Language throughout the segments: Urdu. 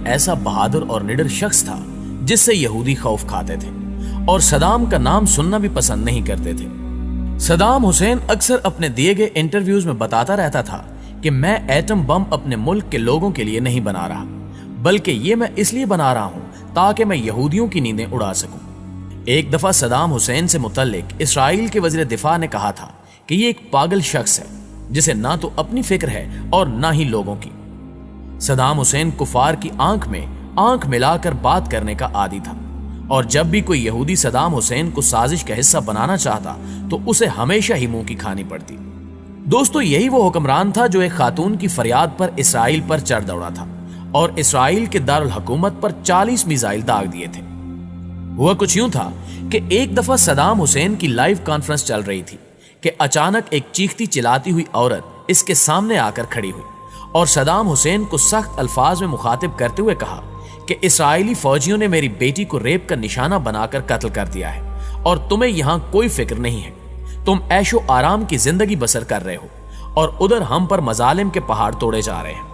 ایسا بہادر اور نڈر شخص تھا جس سے یہودی خوف کھاتے تھے اور صدام کا نام سننا بھی پسند نہیں کرتے تھے۔ صدام حسین اکثر اپنے دیے گئے انٹرویوز میں بتاتا رہتا تھا کہ میں ایٹم بم اپنے ملک کے لوگوں کے لیے نہیں بنا رہا، بلکہ یہ میں اس لیے بنا رہا ہوں تاکہ میں یہودیوں کی نیندیں اڑا سکوں۔ ایک دفعہ صدام حسین سے متعلق اسرائیل کے وزیر دفاع نے کہا تھا کہ یہ ایک پاگل شخص ہے جسے نہ تو اپنی فکر ہے اور نہ ہی لوگوں کی۔ صدام حسین کفار کی آنکھ میں آنکھ ملا کر بات کرنے کا عادی تھا، اور جب بھی کوئی یہودی صدام حسین کو سازش کا حصہ بنانا چاہتا تو اسے ہمیشہ ہی منہ کی کھانی پڑتی۔ دوستو، یہی وہ حکمران تھا جو ایک خاتون کی فریاد پر اسرائیل پر چڑھ دوڑا تھا اور اسرائیل کے دارالحکومت پر 40 میزائل داغ دیے تھے۔ ہوا کچھ یوں تھا کہ ایک دفعہ صدام حسین کی لائیو کانفرنس چل رہی تھی کہ اچانک ایک چیختی چلاتی ہوئی عورت اس کے سامنے آ کر کھڑی ہوئی اور صدام حسین کو سخت الفاظ میں مخاطب کرتے ہوئے کہا کہ اسرائیلی فوجیوں نے میری بیٹی کو ریپ کا نشانہ بنا کر قتل کر دیا ہے اور تمہیں یہاں کوئی فکر نہیں ہے، تم عیش و آرام کی زندگی بسر کر رہے ہو اور ادھر ہم پر مظالم کے پہاڑ توڑے جا رہے ہیں۔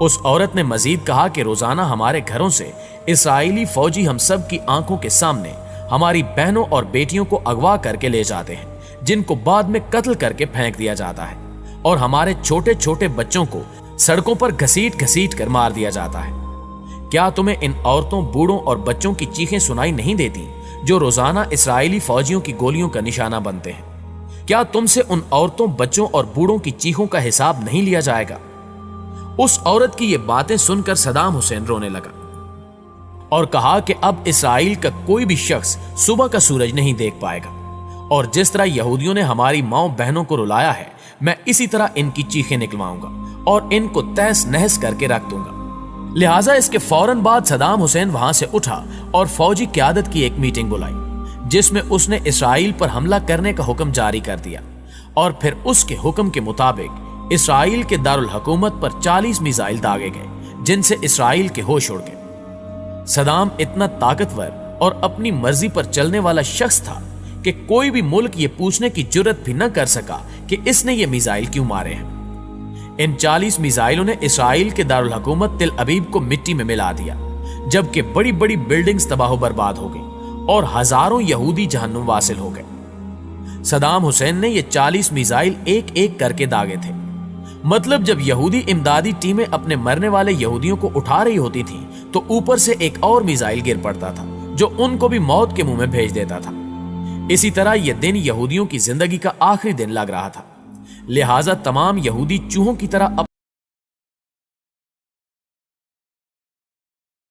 اس عورت نے مزید کہا کہ روزانہ ہمارے گھروں سے اسرائیلی فوجی ہم سب کی آنکھوں کے سامنے ہماری بہنوں اور بیٹیوں کو اغوا کر کے لے جاتے ہیں، جن کو بعد میں قتل کر کے پھینک دیا جاتا ہے، اور ہمارے چھوٹے چھوٹے بچوں کو سڑکوں پر گھسیٹ گھسیٹ کر مار دیا جاتا ہے۔ کیا تمہیں ان عورتوں، بوڑھوں اور بچوں کی چیخیں سنائی نہیں دیتی جو روزانہ اسرائیلی فوجیوں کی گولیوں کا نشانہ بنتے ہیں؟ کیا تم سے ان عورتوں، بچوں اور بوڑھوں کی چیخوں کا حساب نہیں لیا جائے گا؟ اس عورت کی یہ باتیں سن کر صدام حسین رونے لگا اور کہا کہ اب اسرائیل کا کوئی بھی شخص صبح کا سورج نہیں دیکھ پائے گا، اور جس طرح یہودیوں نے ہماری ماؤں بہنوں کو رلایا ہے، میں اسی طرح ان کی چیخیں نکلواؤں گا اور ان کو تہس نہس کر کے رکھ دوں گا۔ لہٰذا اس کے فوراً بعد صدام حسین وہاں سے اٹھا اور فوجی قیادت کی ایک میٹنگ بلائی جس میں اس نے اسرائیل پر حملہ کرنے کا حکم جاری کر دیا، اور پھر اس کے حکم کے مطابق اسرائیل کے دارالحکومت پر 40 میزائل داغے گئے جن سے اسرائیل کے ہوش اڑ گئے۔ صدام اتنا طاقتور اور اپنی مرضی پر چلنے والا شخص تھا کہ کوئی بھی ملک یہ پوچھنے کی جرت بھی نہ کر سکا کہ اس نے یہ میزائل کیوں مارے ہیں۔ ان 40 میزائلوں نے اسرائیل کے دارالحکومت تل ابیب کو مٹی میں ملا دیا، جبکہ بڑی بڑی بلڈنگز تباہ و برباد ہو گئی اور ہزاروں یہودی جہنم واصل ہو گئے۔ صدام حسین نے یہ 40 میزائل ایک ایک کر کے داغے تھے، مطلب جب یہودی امدادی ٹیمیں اپنے مرنے والے یہودیوں کو اٹھا رہی ہوتی تھیں تو اوپر سے ایک اور میزائل گر پڑتا تھا جو ان کو بھی موت کے منہ میں بھیج دیتا تھا۔ اسی طرح یہ دن یہودیوں کی زندگی کا آخری دن لگ رہا تھا، لہٰذا تمام یہودی چوہوں کی طرح